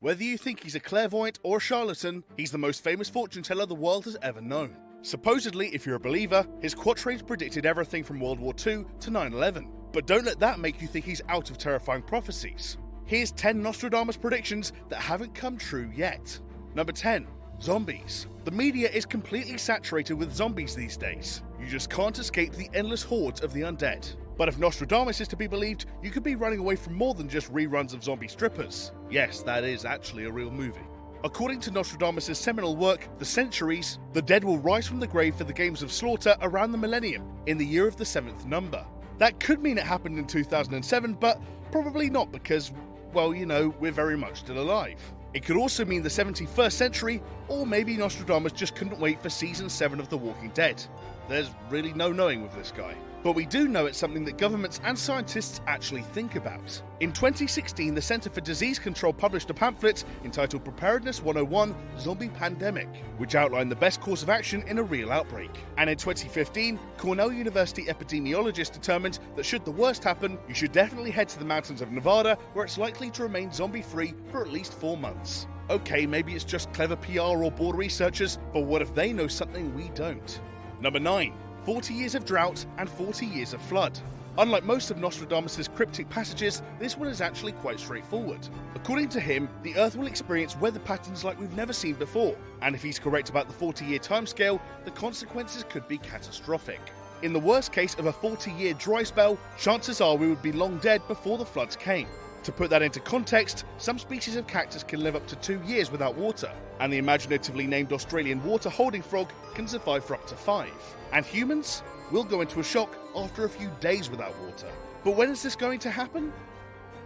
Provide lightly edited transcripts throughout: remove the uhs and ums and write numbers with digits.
Whether you think he's a clairvoyant or a charlatan, he's the most famous fortune teller the world has ever known. Supposedly, if you're a believer, his quatrains predicted everything from World War II to 9/11. But don't let that make you think he's out of terrifying prophecies. Here's 10 Nostradamus predictions that haven't come true yet. Number 10. Zombies. The media is completely saturated with zombies these days. You just can't escape the endless hordes of the undead. But if Nostradamus is to be believed, you could be running away from more than just reruns of zombie strippers. Yes, that is actually a real movie. According to Nostradamus' seminal work, The Centuries, the dead will rise from the grave for the games of slaughter around the millennium, in the year of the 7th number. That could mean it happened in 2007, but probably not because, well, we're very much still alive. It could also mean the 71st century, or maybe Nostradamus just couldn't wait for Season 7 of The Walking Dead. There's really no knowing with this guy. But we do know it's something that governments and scientists actually think about. In 2016, the Centre for Disease Control published a pamphlet entitled Preparedness 101 Zombie Pandemic, which outlined the best course of action in a real outbreak. And in 2015, Cornell University epidemiologists determined that should the worst happen, you should definitely head to the mountains of Nevada, where it's likely to remain zombie-free for at least 4 months. Okay, maybe it's just clever PR or bored researchers, but what if they know something we don't? Number 9. 40 years of drought and 40 years of flood. Unlike most of Nostradamus' cryptic passages, this one is actually quite straightforward. According to him, the Earth will experience weather patterns like we've never seen before, and if he's correct about the 40-year timescale, the consequences could be catastrophic. In the worst case of a 40-year dry spell, chances are we would be long dead before the floods came. To put that into context, some species of cactus can live up to 2 years without water, and the imaginatively named Australian water-holding frog can survive for up to 5. And humans? We'll go into a shock after a few days without water. But when is this going to happen?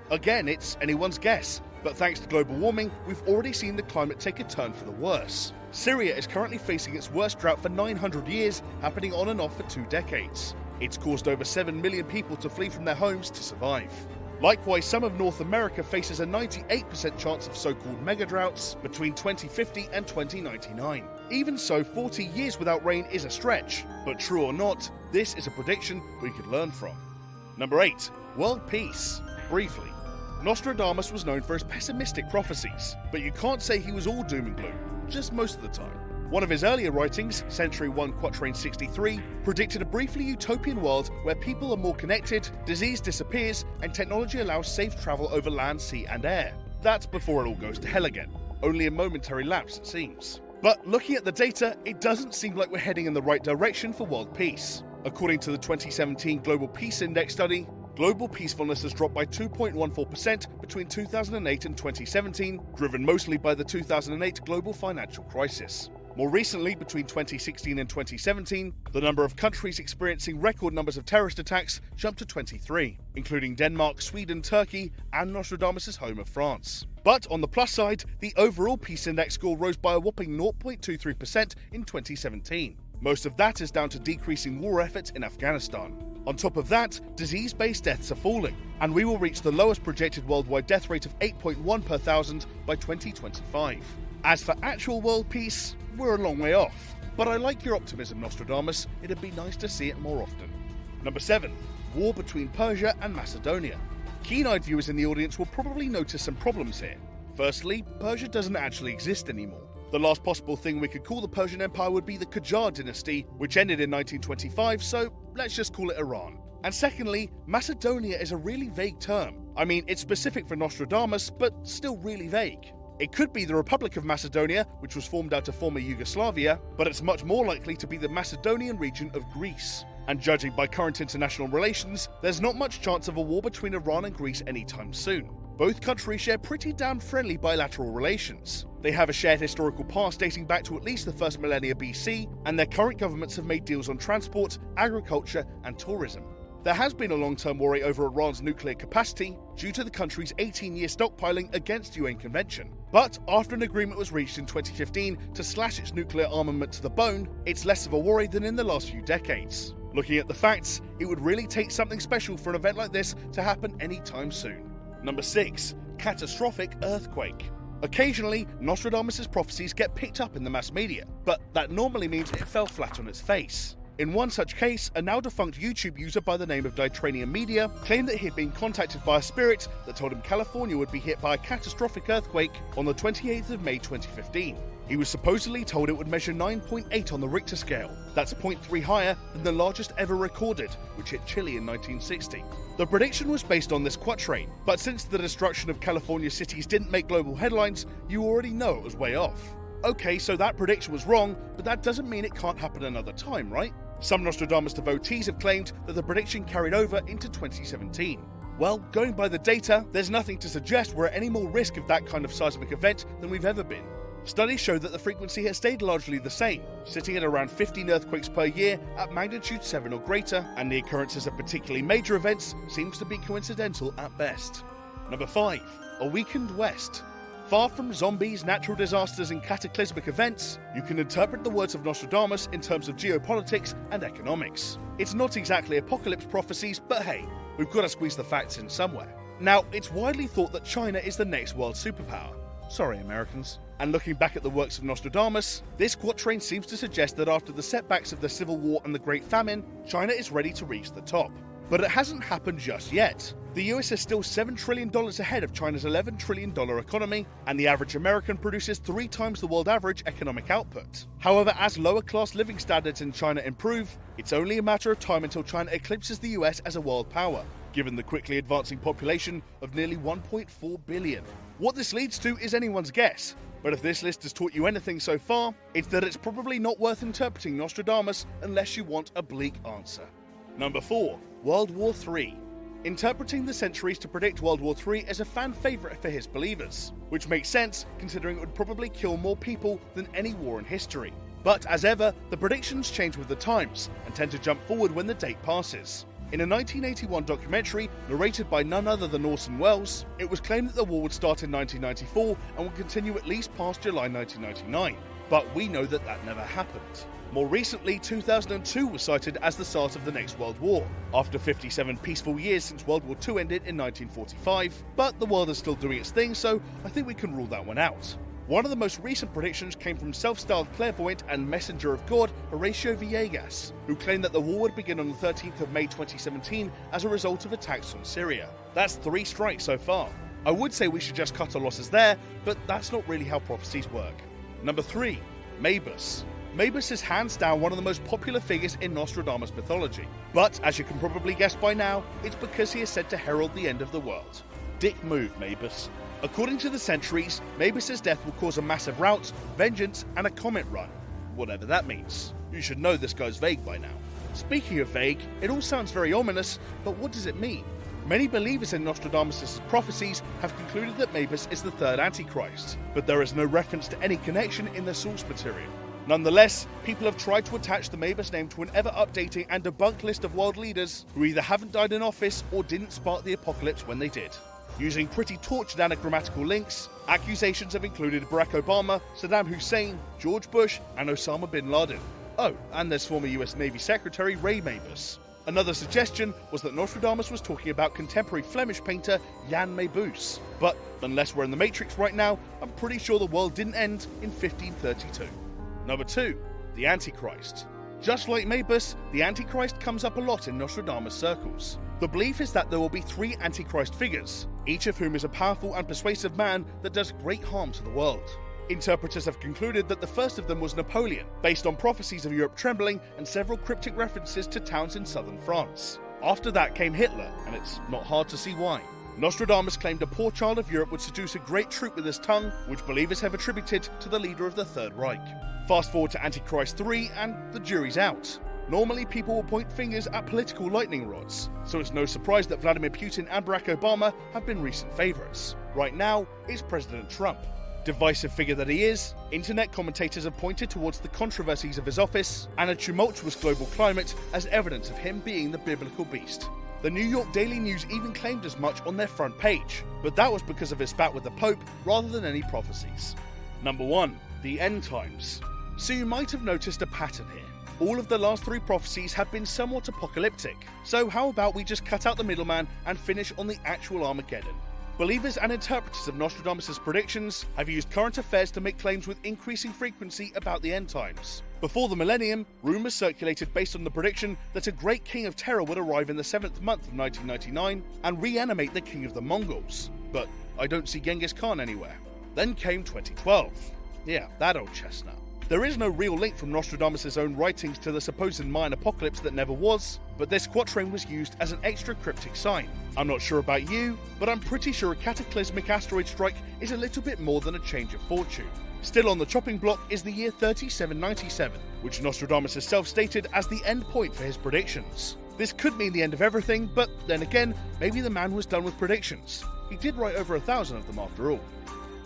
Again, it's anyone's guess, but thanks to global warming, we've already seen the climate take a turn for the worse. Syria is currently facing its worst drought for 900 years, happening on and off for 2 decades. It's caused over 7 million people to flee from their homes to survive. Likewise, some of North America faces a 98% chance of so-called mega-droughts between 2050 and 2099. Even so, 40 years without rain is a stretch, but true or not, this is a prediction we could learn from. Number 8. World Peace. Briefly, Nostradamus was known for his pessimistic prophecies, but you can't say he was all doom and gloom, just most of the time. One of his earlier writings, Century 1 Quatrain 63, predicted a briefly utopian world where people are more connected, disease disappears, and technology allows safe travel over land, sea, and air. That's before it all goes to hell again. Only a momentary lapse, it seems. But looking at the data, it doesn't seem like we're heading in the right direction for world peace. According to the 2017 Global Peace Index study, global peacefulness has dropped by 2.14% between 2008 and 2017, driven mostly by the 2008 global financial crisis. More recently, between 2016 and 2017, the number of countries experiencing record numbers of terrorist attacks jumped to 23, including Denmark, Sweden, Turkey, and Nostradamus' home of France. But on the plus side, the overall peace index score rose by a whopping 0.23% in 2017. Most of that is down to decreasing war efforts in Afghanistan. On top of that, disease-based deaths are falling, and we will reach the lowest projected worldwide death rate of 8.1 per thousand by 2025. As for actual world peace, we're a long way off. But I like your optimism, Nostradamus. It'd be nice to see it more often. Number 7. War between Persia and Macedonia. Keen-eyed viewers in the audience will probably notice some problems here. Firstly, Persia doesn't actually exist anymore. The last possible thing we could call the Persian Empire would be the Qajar dynasty, which ended in 1925, so let's just call it Iran. And secondly, Macedonia is a really vague term. I mean, it's specific for Nostradamus, but still really vague. It could be the Republic of Macedonia, which was formed out of former Yugoslavia, but it's much more likely to be the Macedonian region of Greece. And judging by current international relations, there's not much chance of a war between Iran and Greece anytime soon. Both countries share pretty damn friendly bilateral relations. They have a shared historical past dating back to at least the first millennia BC, and their current governments have made deals on transport, agriculture, and tourism. There has been a long-term worry over Iran's nuclear capacity due to the country's 18-year stockpiling against UN Convention. But after an agreement was reached in 2015 to slash its nuclear armament to the bone, it's less of a worry than in the last few decades. Looking at the facts, it would really take something special for an event like this to happen anytime soon. Number 6. Catastrophic earthquake. Occasionally, Nostradamus' prophecies get picked up in the mass media, but that normally means it fell flat on its face. In one such case, a now-defunct YouTube user by the name of Ditranium Media claimed that he had been contacted by a spirit that told him California would be hit by a catastrophic earthquake on the 28th of May 2015. He was supposedly told it would measure 9.8 on the Richter scale. That's 0.3 higher than the largest ever recorded, which hit Chile in 1960. The prediction was based on this quatrain, but since the destruction of California cities didn't make global headlines, you already know it was way off. Okay, so that prediction was wrong, but that doesn't mean it can't happen another time, right? Some Nostradamus devotees have claimed that the prediction carried over into 2017. Well, going by the data, there's nothing to suggest we're at any more risk of that kind of seismic event than we've ever been. Studies show that the frequency has stayed largely the same, sitting at around 15 earthquakes per year at magnitude 7 or greater, and the occurrences of particularly major events seems to be coincidental at best. Number 5. A weakened West. Far from zombies, natural disasters and cataclysmic events, you can interpret the words of Nostradamus in terms of geopolitics and economics. It's not exactly apocalypse prophecies, but hey, we've got to squeeze the facts in somewhere. Now, it's widely thought that China is the next world superpower. Sorry, Americans. And looking back at the works of Nostradamus, this quatrain seems to suggest that after the setbacks of the Civil War and the Great Famine, China is ready to reach the top. But it hasn't happened just yet. The US is still $7 trillion ahead of China's $11 trillion economy, and the average American produces 3 times the world average economic output. However, as lower-class living standards in China improve, it's only a matter of time until China eclipses the US as a world power, given the quickly advancing population of nearly 1.4 billion. What this leads to is anyone's guess, but if this list has taught you anything so far, it's that it's probably not worth interpreting Nostradamus unless you want a bleak answer. Number 4. World War III. Interpreting the centuries to predict World War III is a fan favourite for his believers, which makes sense considering it would probably kill more people than any war in history. But as ever, the predictions change with the times and tend to jump forward when the date passes. In a 1981 documentary narrated by none other than Orson Welles, it was claimed that the war would start in 1994 and would continue at least past July 1999. But we know that that never happened. More recently, 2002 was cited as the start of the next World War, after 57 peaceful years since World War II ended in 1945, but the world is still doing its thing, so I think we can rule that one out. One of the most recent predictions came from self-styled clairvoyant and messenger of God, Horatio Villegas, who claimed that the war would begin on the 13th of May 2017 as a result of attacks on Syria. That's 3 strikes so far. I would say we should just cut our losses there, but that's not really how prophecies work. Number 3. Mabus. Mabus is hands down one of the most popular figures in Nostradamus mythology. But, as you can probably guess by now, it's because he is said to herald the end of the world. Dick move, Mabus. According to the centuries, Mabus's death will cause a massive rout, vengeance, and a comet run. Whatever that means. You should know this guy's vague by now. Speaking of vague, it all sounds very ominous, but what does it mean? Many believers in Nostradamus' prophecies have concluded that Mabus is the third Antichrist, but there is no reference to any connection in the source material. Nonetheless, people have tried to attach the Mabus name to an ever-updating and debunked list of world leaders who either haven't died in office or didn't spark the apocalypse when they did. Using pretty tortured anagrammatical links, accusations have included Barack Obama, Saddam Hussein, George Bush, and Osama bin Laden. Oh, and there's former US Navy Secretary Ray Mabus. Another suggestion was that Nostradamus was talking about contemporary Flemish painter Jan Mabus. But unless we're in the Matrix right now, I'm pretty sure the world didn't end in 1532. Number 2. The Antichrist. Just like Mabus, the Antichrist comes up a lot in Nostradamus circles. The belief is that there will be 3 Antichrist figures, each of whom is a powerful and persuasive man that does great harm to the world. Interpreters have concluded that the first of them was Napoleon, based on prophecies of Europe trembling and several cryptic references to towns in southern France. After that came Hitler, and it's not hard to see why. Nostradamus claimed a poor child of Europe would seduce a great troop with his tongue, which believers have attributed to the leader of the Third Reich. Fast forward to Antichrist 3, and the jury's out. Normally, people will point fingers at political lightning rods, so it's no surprise that Vladimir Putin and Barack Obama have been recent favourites. Right now, it's President Trump. Divisive figure that he is, internet commentators have pointed towards the controversies of his office and a tumultuous global climate as evidence of him being the biblical beast. The New York Daily News even claimed as much on their front page, but that was because of his spat with the Pope rather than any prophecies. Number 1. The End Times. So you might have noticed a pattern here. All of the last 3 prophecies have been somewhat apocalyptic, so how about we just cut out the middleman and finish on the actual Armageddon? Believers and interpreters of Nostradamus' predictions have used current affairs to make claims with increasing frequency about the end times. Before the millennium, rumours circulated based on the prediction that a great king of terror would arrive in the 7th month of 1999 and reanimate the king of the Mongols. But I don't see Genghis Khan anywhere. Then came 2012. Yeah, that old chestnut. There is no real link from Nostradamus' own writings to the supposed Mayan apocalypse that never was, but this quatrain was used as an extra cryptic sign. I'm not sure about you, but I'm pretty sure a cataclysmic asteroid strike is a little bit more than a change of fortune. Still on the chopping block is the year 3797, which Nostradamus himself stated as the end point for his predictions. This could mean the end of everything, but then again, maybe the man was done with predictions. He did write over 1,000 of them after all.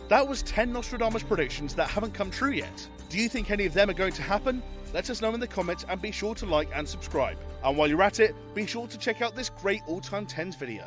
That was 10 Nostradamus predictions that haven't come true yet. Do you think any of them are going to happen? Let us know in the comments and be sure to like and subscribe. And while you're at it, be sure to check out this great all-time 10s video.